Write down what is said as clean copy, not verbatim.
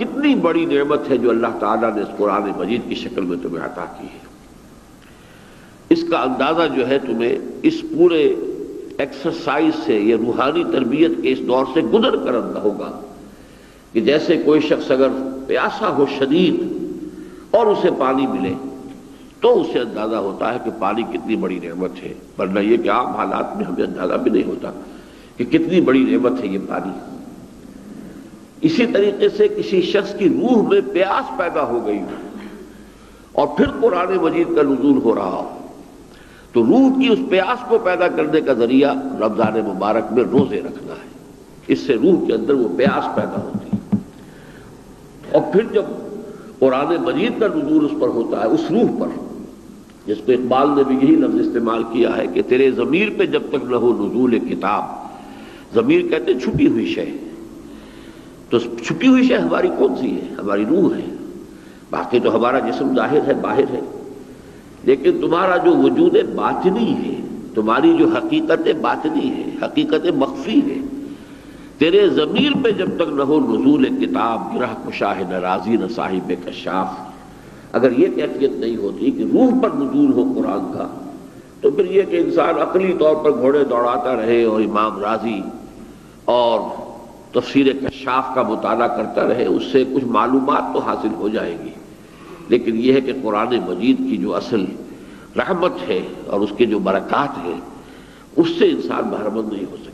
کتنی بڑی نعمت ہے جو اللہ تعالیٰ نے اس قرآن مجید کی شکل میں تمہیں عطا کی ہے۔ اس کا اندازہ جو ہے تمہیں اس پورے ایکسرسائز سے، یہ روحانی تربیت کے اس دور سے گزر کر اندازہ ہوگا کہ جیسے کوئی شخص اگر پیاسا ہو شدید اور اسے پانی ملے تو اسے اندازہ ہوتا ہے کہ پانی کتنی بڑی نعمت ہے، ورنہ یہ کہ عام حالات میں ہمیں اندازہ بھی نہیں ہوتا کہ کتنی بڑی نعمت ہے یہ پانی۔ اسی طریقے سے کسی شخص کی روح میں پیاس پیدا ہو گئی اور پھر قرآن مجید کا نزول ہو رہا ہو تو روح کی اس پیاس کو پیدا کرنے کا ذریعہ رمضان مبارک میں روزے رکھنا ہے، اس سے روح کے اندر وہ پیاس پیدا ہوتی ہے۔ اور پھر جب قرآن مجید کا نزول اس پر ہوتا ہے، اس روح پر، جس کو اقبال نے بھی یہی لفظ استعمال کیا ہے کہ تیرے ضمیر پہ جب تک نہ ہو نزول کتاب، ضمیر کہتے ہیں چھپی ہوئی شے، تو چھپی ہوئی شے ہماری کون سی ہے؟ ہماری روح ہے، باقی تو ہمارا جسم ظاہر ہے، باہر ہے، لیکن تمہارا جو وجود باطنی ہے، تمہاری جو حقیقت باطنی ہے، حقیقت مخفی ہے، تیرے ضمیر پہ جب تک نہ ہو نزول کتاب، گرہ کشاہ نہ رازی نہ صاحب کشاف، اگر یہ کیفیت نہیں ہوتی کہ روح پر نزول ہو قرآن کا، تو پھر یہ کہ انسان عقلی طور پر گھوڑے دوڑاتا رہے اور امام رازی اور تفسیر کشاف کا مطالعہ کرتا رہے، اس سے کچھ معلومات تو حاصل ہو جائے گی، لیکن یہ ہے کہ قرآن مجید کی جو اصل رحمت ہے اور اس کے جو برکات ہیں اس سے انسان بہرمند نہیں ہو سکتا۔